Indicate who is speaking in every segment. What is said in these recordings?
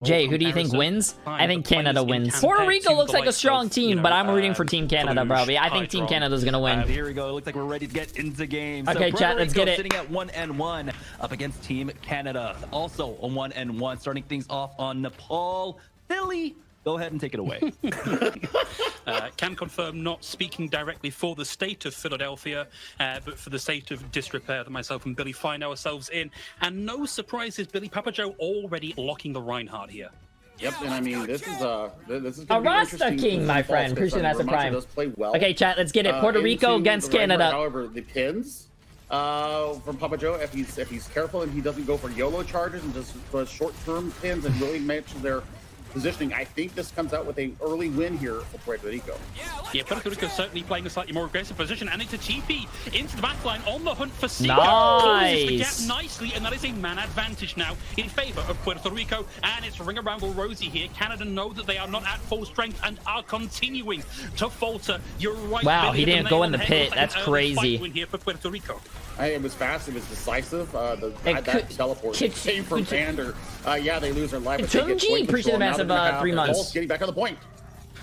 Speaker 1: Jay, who do you think wins? I think Canada wins. Puerto Rico looks like a strong team, but I'm rooting for Team Canada, bro. I think Team Canada's gonna win.
Speaker 2: Here we go. Looks like we're ready to get into game.
Speaker 1: Okay,
Speaker 2: so
Speaker 1: chat, let's get it.
Speaker 2: Sitting at 1-1 up against Team Canada. Also a 1-1. Starting things off on Nepal. Philly, go ahead and take it away.
Speaker 3: Can confirm not speaking directly for the state of Philadelphia, but for the state of disrepair that myself and Billy find ourselves in. And no surprises, Billy, Papa Joe already locking the Reinhardt here.
Speaker 4: Yep, and I mean, this is
Speaker 1: a Rasta King, my friend. Appreciate that's a prime.
Speaker 4: Well.
Speaker 1: Okay, chat, let's get it. Puerto Rico against Canada.
Speaker 4: However, the pins from Papa Joe, if he's careful and he doesn't go for YOLO charges and just does short-term pins and really matches their positioning, I think this comes out with an early win here for Puerto Rico.
Speaker 3: Yeah, Puerto Rico certainly playing a slightly more aggressive position, and it's a TP into the backline on the hunt for Seeker. Closes the gap nicely, and that is a man advantage now in favor of Puerto Rico, and it's ring around Rosy here. Canada know that they are not at full strength and are continuing to falter. You're right.
Speaker 1: Wow, he didn't go in the pit. That's crazy.
Speaker 3: Win here for Puerto Rico.
Speaker 4: It was fast. It was decisive. That teleport came from Vander. Yeah, they lose their life.
Speaker 1: Tunji, appreciate the massive 3 months.
Speaker 4: Getting back on the point.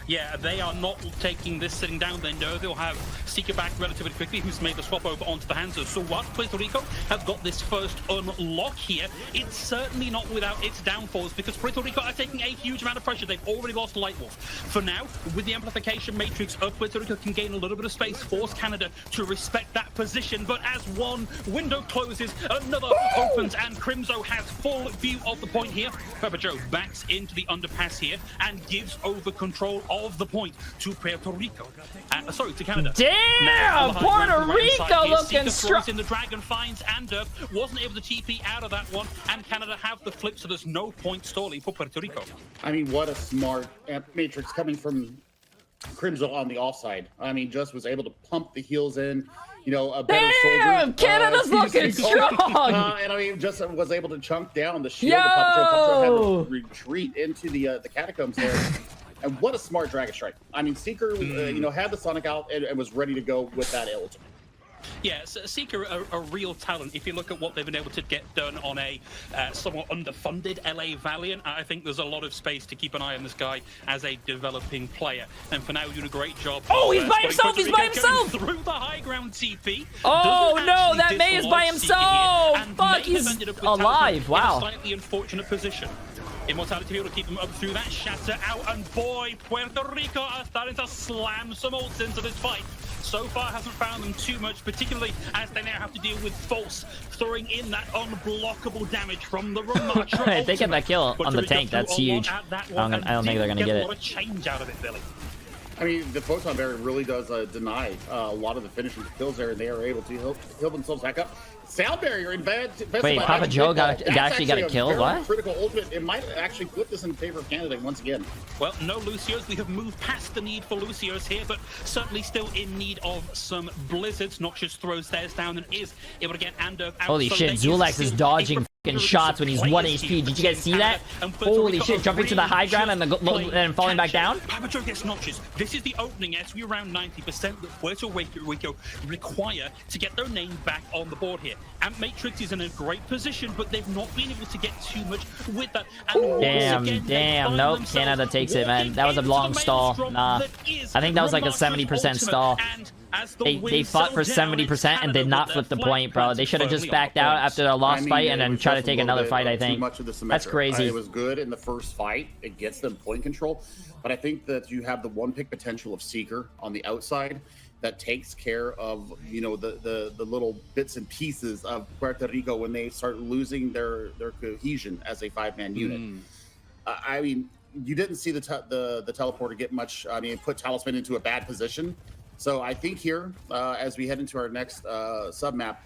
Speaker 3: Yeah, they are not taking this sitting down. They know they'll have Seeker back relatively quickly, who's made the swap over onto the hands of Suwat. Puerto Rico have got this first unlock here. It's certainly not without its downfalls, because Puerto Rico are taking a huge amount of pressure. They've already lost Lightwolf. For now, with the amplification matrix of Puerto Rico can gain a little bit of space, force Canada to respect that position. But as one window closes, another opens, and Crimzo has full view of the point here. Papa Joe backs into the underpass here and gives over control of the point to Puerto Rico. Sorry, to Canada.
Speaker 1: Damn! Puerto Rico looking strong.
Speaker 3: In the Dragon finds Ander, wasn't able to TP out of that one, and Canada have the flip, so there's no point stalling for Puerto Rico.
Speaker 4: I mean, what a smart matrix coming from Crimzo on the offside. I mean, just was able to pump the heels in. You know, a better soldier.
Speaker 1: Canada's looking strong!
Speaker 4: And I mean, just was able to chunk down the shield. The Papa Joe had to retreat into the catacombs there. And what a smart Dragon Strike. I mean, Seeker, you know, had the Sonic out and was ready to go with that ultimate.
Speaker 3: Yeah, so Seeker a real talent. If you look at what they've been able to get done on a somewhat underfunded LA Valiant, I think there's a lot of space to keep an eye on this guy as a developing player. And for now, he's doing a great job.
Speaker 1: Oh, he's by himself! He's by himself!
Speaker 3: Through the high ground TP.
Speaker 1: Oh no, that May is by himself! Fuck, he's alive! Wow.
Speaker 3: In a slightly unfortunate position. Immortality able to keep them up through that shatter out, and boy, Puerto Rico are starting to slam some ults into this fight. So far hasn't found them too much, particularly as they now have to deal with False throwing in that unblockable damage from the Ramatra.
Speaker 1: If they get that kill on the tank, that's huge. I don't think they're gonna get it.
Speaker 3: A lot of change out of it, Billy.
Speaker 4: I mean, the Photon Barrier really does deny a lot of the finishing kills there, and they are able to heal themselves back up. Sound Barrier in bad.
Speaker 1: Wait, Papa Joe actually got a kill? What?
Speaker 4: Critical ultimate. It might actually flip this in favor of Canada once again.
Speaker 3: Well, no Lucios. We have moved past the need for Lucios here, but certainly still in need of some Blizzards. Noxious throws theirs down and is able to get Ander out.
Speaker 1: Holy shit, Zulax is dodging shots when he's 1 HP. Did you guys see that? Holy shit, jumping to the high ground and then falling back down?
Speaker 3: Papa Joe gets Notches. This is the opening as we around 90% that Puerto Rico require to get their name back on the board here. And Matrix is in a great position, but they've not been able to get too much with that. And
Speaker 1: damn, nope, Canada takes it, man. That was a long stall. Nah, I think that was like a 70% stall. They fought for 70% and did not flip the point, bro. They should have just backed out after the lost fight and then try to take another fight, I think. That's crazy.
Speaker 4: It was good in the first fight. It gets them point control. But I think that you have the one-pick potential of Seeker on the outside that takes care of, you know, the little bits and pieces of Puerto Rico when they start losing their cohesion as a 5-man unit. I mean, you didn't see the teleporter get much. I mean, put Talisman into a bad position. So I think here, as we head into our next sub-map,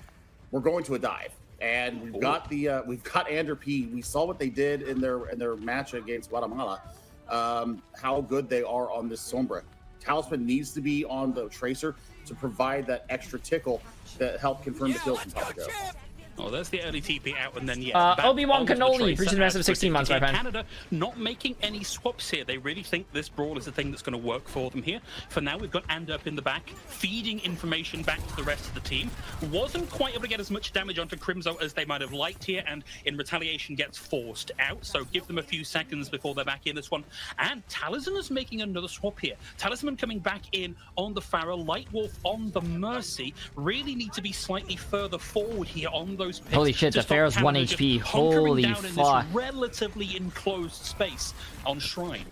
Speaker 4: we're going to a dive. And we've got Ander P. We saw what they did in their match against Guatemala. How good they are on this Sombra. Talisman needs to be on the Tracer to provide that extra tickle that help confirm the kills from Papa Joe.
Speaker 3: Oh, there's the early TP out, and then yeah.
Speaker 1: Obi-Wan Cannoli, appreciate the massive 16 months, my friend.
Speaker 3: Canada not making any swaps here. They really think this brawl is the thing that's going to work for them here. For now, we've got Anderp in the back, feeding information back to the rest of the team. Wasn't quite able to get as much damage onto Crimzo as they might have liked here, and in retaliation gets forced out. So give them a few seconds before they're back in this one. And Talisman is making another swap here. Talisman coming back in on the Pharaoh, Lightwolf on the Mercy. Really need to be slightly further forward here on those picks.
Speaker 1: Holy shit, the Pharaoh's 1 HP. Holy fuck.
Speaker 3: In this relatively enclosed space on Shrine.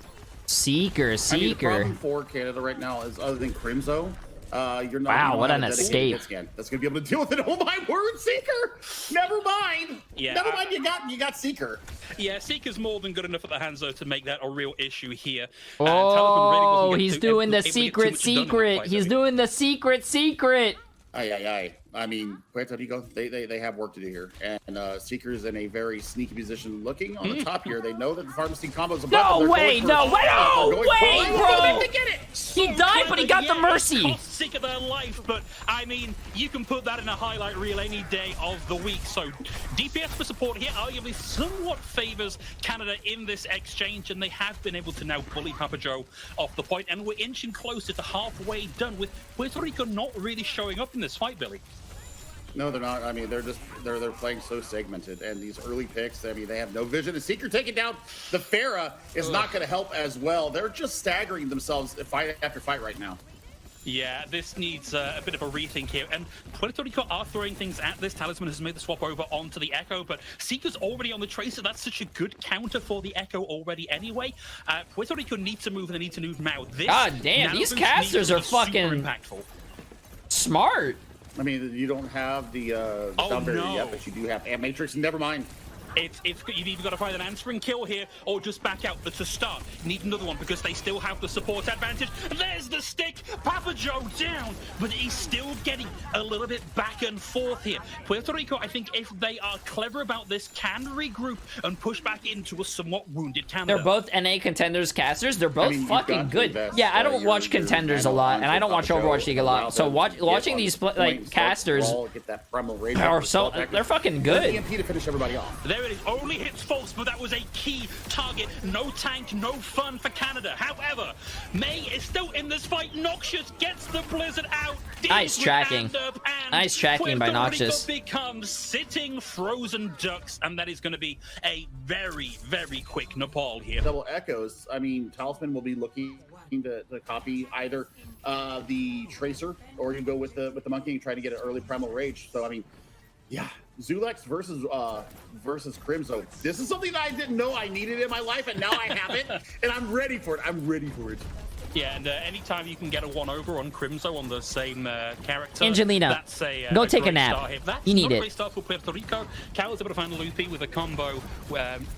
Speaker 1: Seeker.
Speaker 4: I mean, the problem for Canada right now is, other than Crimzo, you're not.
Speaker 1: Wow, what an escape!
Speaker 4: That's gonna be able to deal with it. Oh my word, Seeker! Never mind.
Speaker 3: Yeah.
Speaker 4: Never mind. You got Seeker.
Speaker 3: Yeah, Seeker's more than good enough at the hands though to make that a real issue here.
Speaker 1: Oh, he's doing the secret. He's doing the secret.
Speaker 4: Aye. I mean, Puerto Rico, they have work to do here. And Seeker's in a very sneaky position looking on the top here. They know that the pharmacy combo is a
Speaker 1: No way, bro! He died, but he got the Mercy.
Speaker 3: Cost Seeker their life, but I mean, you can put that in a highlight reel any day of the week. So DPS for support here arguably somewhat favors Canada in this exchange, and they have been able to now bully Papa Joe off the point, and we're inching closer to halfway done with Puerto Rico not really showing up in this fight, Billy.
Speaker 4: No, they're not. I mean, they're playing so segmented, and these early picks, I mean, they have no vision. The Seeker taking down the Farah is not going to help as well. They're just staggering themselves fight after fight right now.
Speaker 3: Yeah, this needs a bit of a rethink here, and Puerto Rico are throwing things at this. Talisman has made the swap over onto the Echo, but Seeker's already on the Tracer. That's such a good counter for the Echo already anyway. Puerto Rico need to move, and they need to move now.
Speaker 1: God damn, these casters are fucking impactful. Smart.
Speaker 4: I mean, you don't have the down barrier yet, but you do have Amp Matrix. Never mind.
Speaker 3: You've either got to find an answering kill here or just back out. But to start, need another one because they still have the support advantage. There's the stick. Papa Joe down, but he's still getting a little bit back and forth here. Puerto Rico, I think if they are clever about this, can regroup and push back into a somewhat wounded Canada.
Speaker 1: They're both NA contenders casters. They're both fucking good. Yeah, I don't watch contenders a lot, and I don't watch Overwatch League a lot. So watching these casters are so they're fucking good.
Speaker 4: EMP to finish everybody off.
Speaker 3: There it is, only hits false, but that was a key target. No tank, no fun for Canada. However, May is still in this fight. Noxious gets the Blizzard out.
Speaker 1: Nice tracking. Nice tracking by Noxious.
Speaker 3: Puerto Rico becomes sitting frozen ducks, and that is going to be a very, very quick Nepal here.
Speaker 4: Double echoes. I mean, Talisman will be looking to copy either the Tracer, or you go with the Monkey and try to get an early Primal Rage. So, I mean, yeah. Zulex versus Crimzo. This is something that I didn't know I needed in my life, and now I have it, and I'm ready for it. I'm ready for it.
Speaker 3: Yeah, and anytime you can get a 1-over on Crimzo on the same character,
Speaker 1: Angelina,
Speaker 3: that's
Speaker 1: go take a nap. You need it.
Speaker 3: Great start for Puerto Rico. Cal is able to find Loopy with a combo,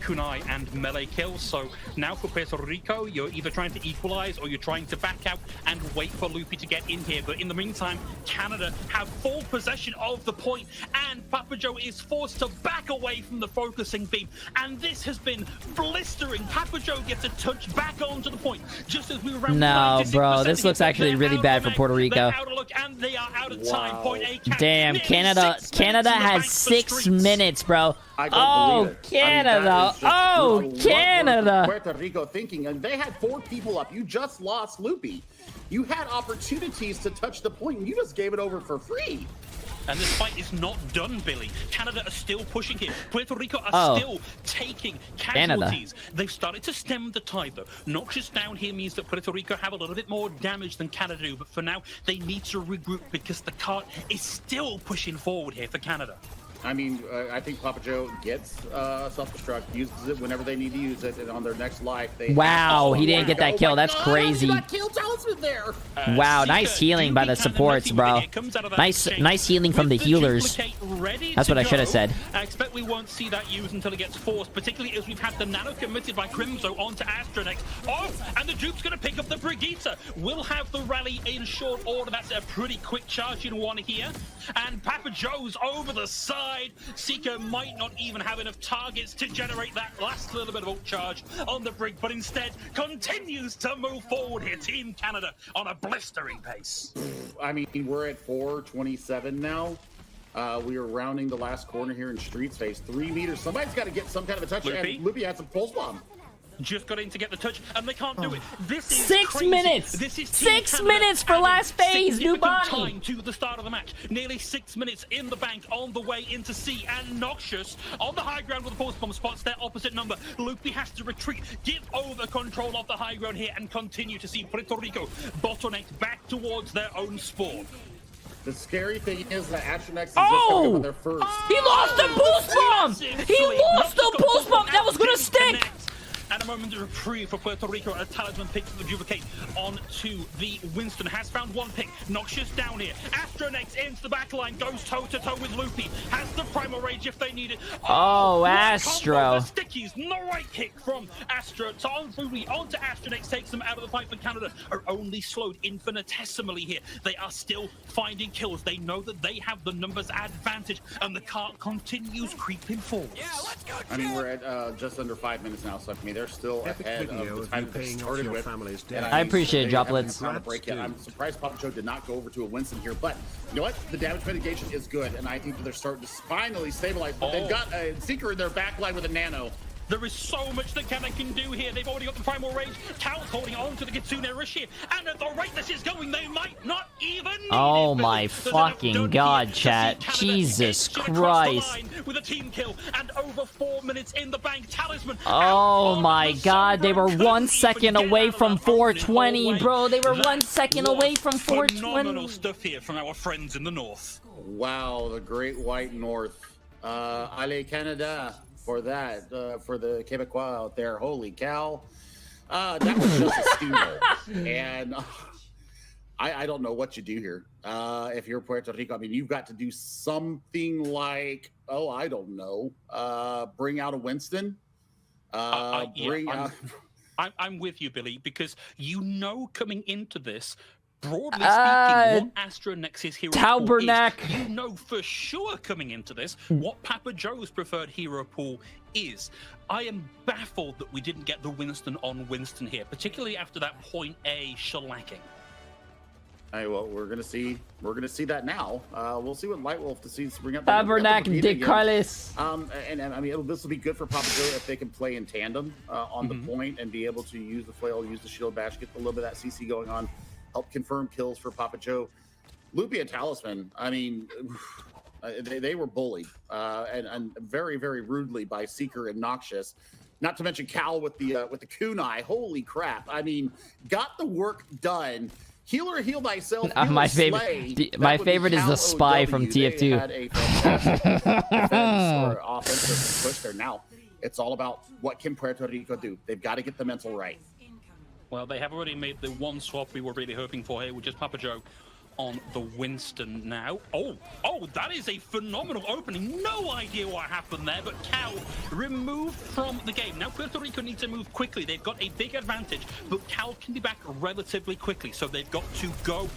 Speaker 3: kunai and melee kills. So now for Puerto Rico, you're either trying to equalize or you're trying to back out and wait for Loopy to get in here. But in the meantime, Canada have full possession of the point, and Papa Joe is forced to back away from the focusing beam. And this has been blistering. Papa Joe gets a touch back onto the point, just as we were.
Speaker 1: No, bro, this looks actually really bad for Puerto Rico. Damn, Canada has 6 minutes, bro. Oh, Canada. Oh, Canada.
Speaker 4: Puerto Rico thinking, and they had 4 people up. You just lost Loopy. You had opportunities to touch the point, and you just gave it over for free.
Speaker 3: And this fight is not done, Billy. Canada are still pushing here. Puerto Rico are still taking casualties. They've started to stem the tide, though. Noxious down here means that Puerto Rico have a little bit more damage than Canada do, but for now, they need to regroup because the cart is still pushing forward here for Canada.
Speaker 4: I mean, I think Papa Joe gets self-destruct, uses it whenever they need to use it, and on their next life, they...
Speaker 1: Wow, he didn't get that kill. That's crazy.
Speaker 4: There.
Speaker 1: Wow, nice healing by the supports, bro. Nice healing from the healers. That's what I should have said.
Speaker 3: I expect we won't see that used until it gets forced, particularly as we've had the nano committed by Crimzo onto Astronex. Oh, and the Duke's going to pick up the Brigitte. We'll have the rally in short order. That's a pretty quick charge in one here. And Papa Joe's over the side. Seeker might not even have enough targets to generate that last little bit of ult charge on the Brig, but instead continues to move forward here. Team Canada on a blistering pace.
Speaker 4: I mean, we're at 4:27 now. We are rounding the last corner here in Streets Phase. 3 meters. Somebody's got to get some kind of a touch.
Speaker 3: Loopy?
Speaker 4: And Loopy had some pulse bomb.
Speaker 3: Just got in to get the touch, and they can't do it. This is
Speaker 1: 6
Speaker 3: crazy.
Speaker 1: minutes.
Speaker 3: This is
Speaker 1: 6
Speaker 3: Team
Speaker 1: minutes for
Speaker 3: Canada
Speaker 1: last phase,
Speaker 3: adding significant
Speaker 1: Numbani.
Speaker 3: time to the start of the match. Nearly 6 minutes in the bank on the way into C, and Noxious on the high ground with the pulse bomb spots their opposite number. Loopy has to retreat, give over control of the high ground here, and continue to see Puerto Rico bottlenecked back towards their own spawn.
Speaker 4: The scary thing is that Astronex is just coming up with their first.
Speaker 1: He lost the boost bomb! He lost the boost bomb! That was gonna stick!
Speaker 3: And a moment of reprieve for Puerto Rico. A talisman pick to the duplicate onto the Winston. Has found one pick. Noxious down here. Astronex into the back line. Goes toe-to-toe with Loopy. Has the primal rage if they need it.
Speaker 1: Oh,
Speaker 3: what
Speaker 1: Astro.
Speaker 3: combo of stickies. No right kick from Astro. So on Loopy, onto Astronex. Takes them out of the fight for Canada. Are only slowed infinitesimally here. They are still finding kills. They know that they have the numbers advantage. And the cart continues creeping forward. Yeah, let's go.
Speaker 4: I mean, we're at just under 5 minutes now, so I mean, they're still ahead of the time that they started with. And
Speaker 1: I appreciate it, Droplets.
Speaker 4: Found a break yet. I'm surprised Papa Joe did not go over to a Winston here, but you know what? The damage mitigation is good, and I think that they're starting to finally stabilize. But they've got a Seeker in their back line with a Nano.
Speaker 3: There is so much that Canada can do here. They've already got the primal rage. Cal's holding on to the Kitsune Rush here. And at the rate this is going, they might not even need
Speaker 1: Oh
Speaker 3: it.
Speaker 1: my
Speaker 3: There's
Speaker 1: fucking
Speaker 3: enough done
Speaker 1: God,
Speaker 3: here to
Speaker 1: chat.
Speaker 3: see Canada
Speaker 1: Jesus
Speaker 3: edge across the
Speaker 1: Christ.
Speaker 3: line with a team kill and over 4 minutes in the bank. Talisman.
Speaker 1: Oh
Speaker 3: out
Speaker 1: my
Speaker 3: on the
Speaker 1: God, they were
Speaker 3: Sunburn.
Speaker 1: 1
Speaker 3: Couldn't
Speaker 1: second
Speaker 3: even get
Speaker 1: away
Speaker 3: out of
Speaker 1: from
Speaker 3: that opening
Speaker 1: 420,
Speaker 3: hallway.
Speaker 1: bro. They were 1
Speaker 3: That
Speaker 1: second
Speaker 3: was
Speaker 1: away from
Speaker 3: phenomenal
Speaker 1: 420.
Speaker 3: stuff here from our friends in the north.
Speaker 4: Wow, the Great White North. Allez Canada for that, for the Quebecois out there. Holy cow. That was just a steamroll. And I don't know what you do here. If you're Puerto Rico, I mean, you've got to do something like, oh, I don't know, bring out a Winston.
Speaker 3: I'm with you, Billy, because you know coming into this, broadly speaking, what Astronex's hero pool is. You know for sure coming into this what Papa Joe's preferred hero pool is. I am baffled that we didn't get the Winston on Winston here, particularly after that point A shellacking.
Speaker 4: Hey, well, we're gonna see that now. We'll see what Lightwolf decides to bring up.
Speaker 1: Tabernacle de Carlos.
Speaker 4: And I mean, this will be good for Papa Joe if they can play in tandem on the point and be able to use the flail, use the shield bash, get a little bit of that CC going on, help confirm kills for Papa Joe. Loopy and Talisman, I mean, they were bullied and very, very rudely by Seeker and Noxious. Not to mention Cal with the kunai. Holy crap! I mean, got the work done. Healer, heal thyself.
Speaker 1: My favorite is the spy from TF2.
Speaker 4: They had a fantastic defense or offensive push there. Now it's all about what can Puerto Rico do. They've got to get the mental right.
Speaker 3: Well, they have already made the one swap we were really hoping for here, which is Papa Joe on the Winston now. Oh, that is a phenomenal opening. No idea what happened there, but Cal removed from the game. Now Puerto Rico needs to move quickly. They've got a big advantage, but Cal can be back relatively quickly, so they've got to go,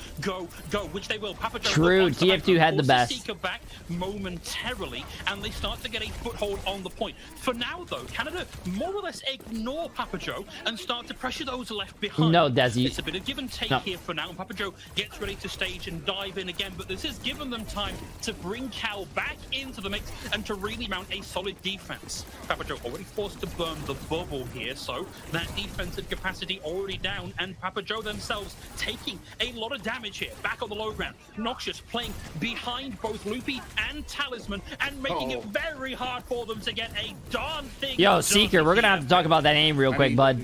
Speaker 3: which they will. Papa Joe
Speaker 1: True, TF2 had the best.
Speaker 3: Seeker back momentarily, and they start to get a foothold on the point. For now, though, Canada more or less ignore Papa Joe and start to pressure those left behind.
Speaker 1: No, Desi.
Speaker 3: It's a bit of give and take here for now, and Papa Joe gets ready to stage and dive in again, but this has given them time to bring Cal back into the mix and to really mount a solid defense. Papa Joe already forced to burn the bubble here, so that defensive capacity already down, and Papa Joe themselves taking a lot of damage here, back on the low ground. Noxious playing behind both Loopy and Talisman and making it very hard for them to get a darn thing.
Speaker 1: Yo, Seeker, we're gonna have to talk about that aim real quick, bud.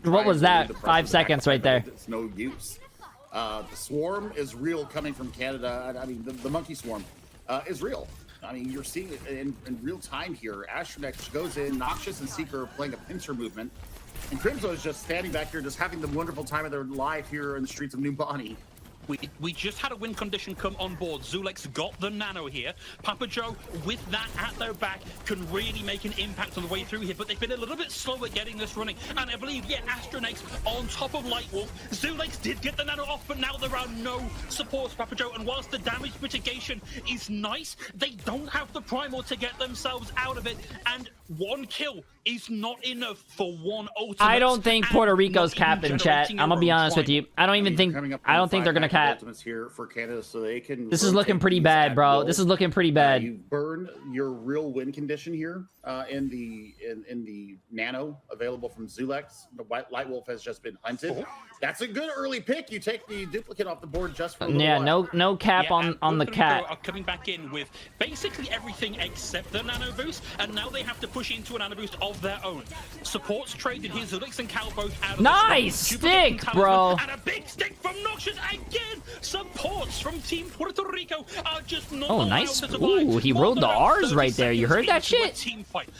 Speaker 1: What was that? 5 seconds right there.
Speaker 4: It's no use. The swarm is real coming from Canada. I mean, the monkey swarm is real. I mean, you're seeing it in real time here. Astronex goes in, Noxious and Seeker are playing a pincer movement. And Crimzo is just standing back here, just having the wonderful time of their life here in the streets of Numbani.
Speaker 3: We just had a win condition come on board. Zulex got the nano here. Papa Joe, with that at their back, can really make an impact on the way through here, but they've been a little bit slow at getting this running. And I believe, Astronex on top of Lightwolf. Zulex did get the nano off, but now there are no supports, Papa Joe. And whilst the damage mitigation is nice, they don't have the primal to get themselves out of it. And one kill is not enough for one ultimate.
Speaker 1: I don't think Puerto Rico's capping, chat. I'm gonna be honest with you. I don't think they're gonna cap.
Speaker 4: Ultimates here for Canada, so they can.
Speaker 1: This is looking pretty bad, bro. This is looking pretty bad.
Speaker 4: You burn your real win condition here in the nano available from Zulex. The Light Wolf has just been hunted. That's a good early pick. You take the duplicate off the board just for a little while.
Speaker 1: no cap on the cat.
Speaker 3: Are coming back in with basically everything except the nano boost, and now they have to push into a nano boost of their own. Supports traded here. Zulix and Cal both out of
Speaker 1: nice stick, bro.
Speaker 3: And a big stick from Noxious again. Supports from Team Puerto Rico are just not
Speaker 1: nice.
Speaker 3: allowed to
Speaker 1: Ooh, he rolled the R's right there. You heard that shit?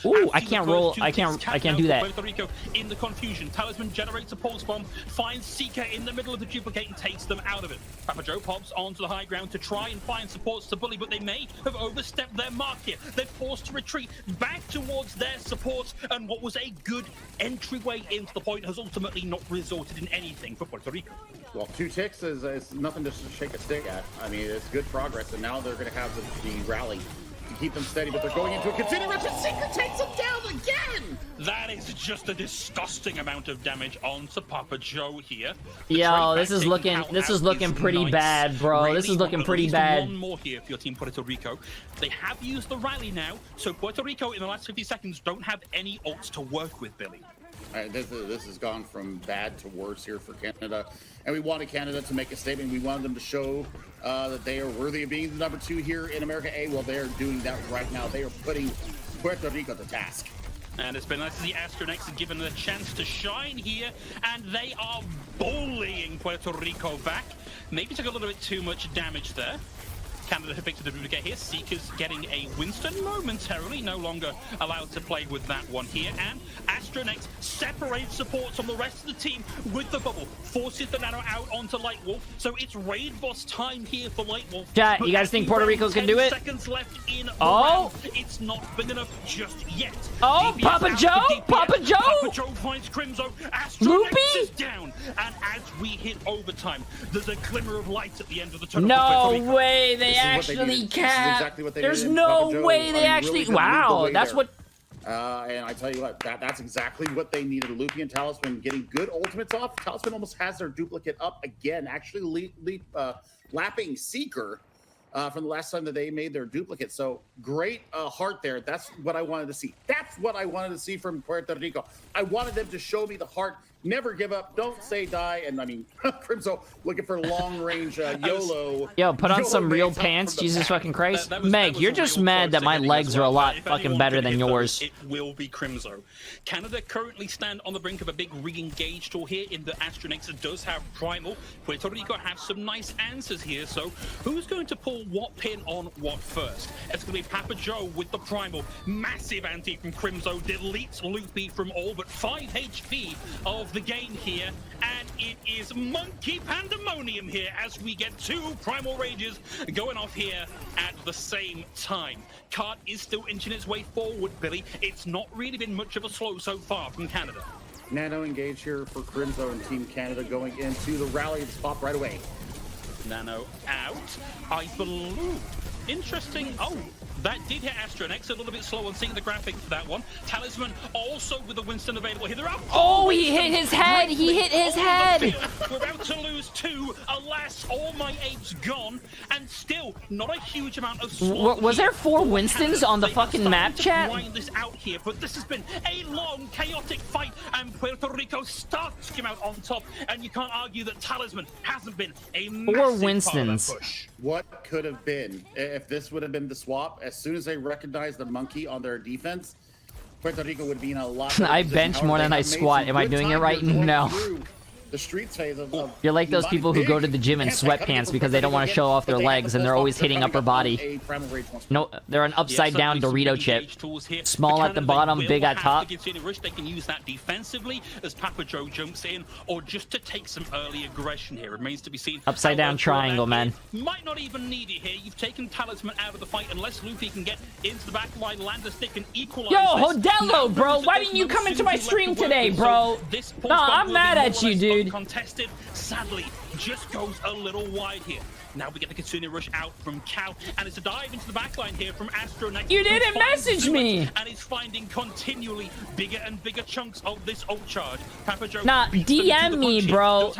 Speaker 1: Ooh, I can't roll. I can't do that.
Speaker 3: Puerto Rico in the confusion. Talisman generates a pulse bomb, finds Seeker in the middle of the duplicate and takes them out of it. Papa Joe pops onto the high ground to try and find supports to bully, but they may have overstepped their mark here. They're forced to retreat back towards their supports, and what was a good entryway into the point has ultimately not resulted in anything for Puerto Rico.
Speaker 4: Well, 2 ticks is nothing to shake a stick at. I mean, it's good progress, and now they're going to have the rally to keep them steady, but they're going into a continuation. Seeker takes them down again!
Speaker 3: That is just a disgusting amount of damage onto Papa Joe here.
Speaker 1: Yo, this is looking pretty bad, bro.
Speaker 3: Really,
Speaker 1: this is looking pretty bad.
Speaker 3: One more here for your team, Puerto Rico. They have used the rally now, so Puerto Rico in the last 50 seconds don't have any ults to work with, Billy.
Speaker 4: This has gone from bad to worse here for Canada, and we wanted Canada to make a statement. We wanted them to show that they are worthy of being the number 2 here in America A. Well, they are doing that right now. They are putting Puerto Rico to task.
Speaker 3: And it's been nice to see Astronix given a chance to shine here, and they are bullying Puerto Rico back. Maybe took a little bit too much damage there. Canada have picked up the duplicate here. Seeker's getting a Winston momentarily, no longer allowed to play with that one here. And Astronex separates supports from the rest of the team with the bubble, forces the nano out onto Light Wolf. So it's raid boss time here for Light Wolf.
Speaker 1: Chat, you guys think Puerto Rico can do it?
Speaker 3: 10 seconds left in the
Speaker 1: round.
Speaker 3: It's not big enough just yet.
Speaker 1: Oh,
Speaker 3: DPS
Speaker 1: Papa
Speaker 3: out
Speaker 1: Joe!
Speaker 3: for DPS.
Speaker 1: Papa Joe!
Speaker 3: Papa Joe finds Crimzo. Astronex
Speaker 1: Loopy?
Speaker 3: is down. And as we hit overtime, there's a glimmer of light at the end of the tunnel.
Speaker 1: No way they actually cap.
Speaker 4: Exactly what they
Speaker 1: There's
Speaker 4: needed.
Speaker 1: no
Speaker 4: Joe,
Speaker 1: way they actually.
Speaker 4: Really
Speaker 1: Wow, that's
Speaker 4: there.
Speaker 1: what.
Speaker 4: And I tell you what, that's exactly what they needed. Loopy and Talisman getting good ultimates off. Talisman almost has their duplicate up again, actually lapping Seeker from the last time that they made their duplicate. So great heart there. That's what I wanted to see. That's what I wanted to see from Puerto Rico. I wanted them to show me the heart. Never give up. Don't say die. And I mean, Crimzo looking for long range YOLO.
Speaker 1: Yo, put on some real pants, Jesus fucking Christ. Meg, you're just mad that my legs are a lot fucking better than yours.
Speaker 3: It will be Crimzo. Canada currently stand on the brink of a big re-engage tour here in the Astronix. It does have Primal. Puerto Rico have some nice answers here. So who's going to pull what pin on what first? It's going to be Papa Joe with the Primal. Massive anti from Crimzo. Deletes Loopy from all but 5 HP of the game here, and it is monkey pandemonium here as we get 2 primal rages going off here at the same time. Cart is still inching its way forward, Billy. It's not really been much of a slow so far from Canada.
Speaker 4: Nano engage here for Crimzo and Team Canada going into the rally of the spot right away.
Speaker 3: Nano out, I believe. Interesting. Oh, that did hit Astronix. A little bit slow on seeing the graphic for that one. Talisman also with the Winston available here. They're up.
Speaker 1: Oh, he hit his head. He hit his head.
Speaker 3: We're about to lose 2. Alas, all my apes gone, and still not a huge amount of.
Speaker 1: Was there 4 Winstons on the fucking map, chat?
Speaker 3: Wind this out here, but this has been a long, chaotic fight, and Puerto Rico starts to come out on top. And you can't argue that Talisman hasn't been a
Speaker 1: 4 Winstons.
Speaker 3: Push.
Speaker 4: What could have been if this would have been the swap? As soon as they recognized the monkey on their defense, Puerto Rico would be in a lot.
Speaker 1: I bench more than I squat. Am I doing it right? No.
Speaker 4: The streets phase of
Speaker 1: You're like those people who go to the gym in sweatpants because they don't want to show off their legs and they're always hitting upper body. No, they're an upside down Dorito chip. Small at the bottom, big at top.
Speaker 3: They can use that defensively as Papa Joe jumps in, or just to take some early aggression here. It remains to be seen.
Speaker 1: Upside down triangle, man.
Speaker 3: Might not even need it here. You've taken Talisman out of the fight unless Luffy can get into the back line, land a stick, and equalize.
Speaker 1: Yo, Hodello, bro, why didn't you come into my stream today, bro? Nah, I'm mad at you, dude.
Speaker 3: Contested. Sadly, just goes a little wide here. Now we get the Kitsune rush out from Cal, and it's a dive into the backline here from Astronaut.
Speaker 1: You didn't message me!
Speaker 3: And he's finding continually bigger and bigger chunks of this ult charge. Papa Joe
Speaker 1: Nah, DM me, bro.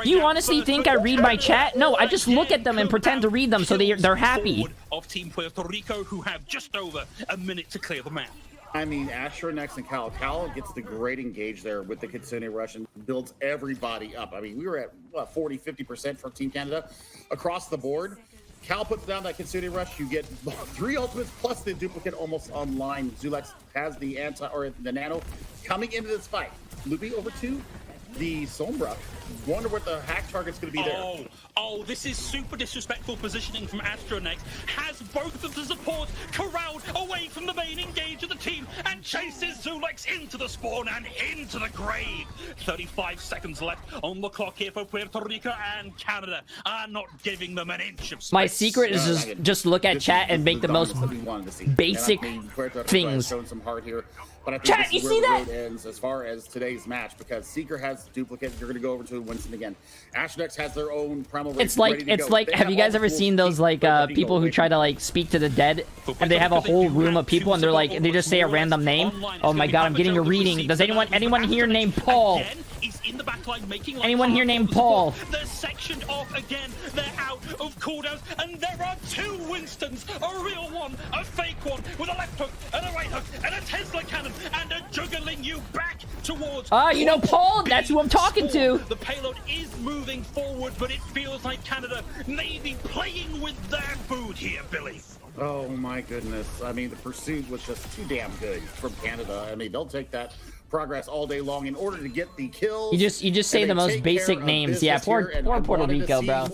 Speaker 1: You honestly think I read my chat? No, I just look at them and pretend to read them so they're happy.
Speaker 3: Of Team Puerto Rico, who have just over a minute to clear the map.
Speaker 4: I mean, Asher next and Cal. Cal gets the great engage there with the Kitsune rush and builds everybody up. I mean, we were at, what, 40, 50% from Team Canada across the board. Cal puts down that Kitsune rush. You get 3 ultimates plus the duplicate almost online. Zulex has the the nano coming into this fight. Loopy over to the Sombra. Wonder what the hack target's going to be there.
Speaker 3: Oh, this is super disrespectful positioning from Astronex. Has both of the supports corralled away from the main engage of the team and chases Zulex into the spawn and into the grave. 35 seconds left on the clock here for Puerto Rico, and Canada are not giving them an inch of space.
Speaker 1: My secret is just look at chat and make the most basic things.
Speaker 4: Showing some heart here. But I think
Speaker 1: Chat,
Speaker 4: this is
Speaker 1: you
Speaker 4: where
Speaker 1: see
Speaker 4: the
Speaker 1: that?
Speaker 4: road ends as far as today's match, because Seeker has duplicate. You're going to go over to Winston again. Astronex has their own primal race.
Speaker 1: It's like have you guys ever seen those like people who try to like speak to the dead and they have a whole room of people and they're like they just say a random name? Oh my god, I'm getting a reading. Does anyone here named Paul? Anyone here named Paul?
Speaker 3: They're sectioned off again. They're out of cooldowns, and there are 2 Winstons, a real one, a fake one, with a left hook and a right hook and a Tesla cannon, and a juggling you back towards.
Speaker 1: You know Paul? That's who I'm talking to.
Speaker 3: The payload is moving forward, but it feels like Canada may be playing with their food here, Billy.
Speaker 4: Oh my goodness. I mean, the pursuit was just too damn good from Canada. I mean, they'll take that progress all day long in order to get the kills.
Speaker 1: You just say the most basic names. Yeah, poor Puerto Rico, bro.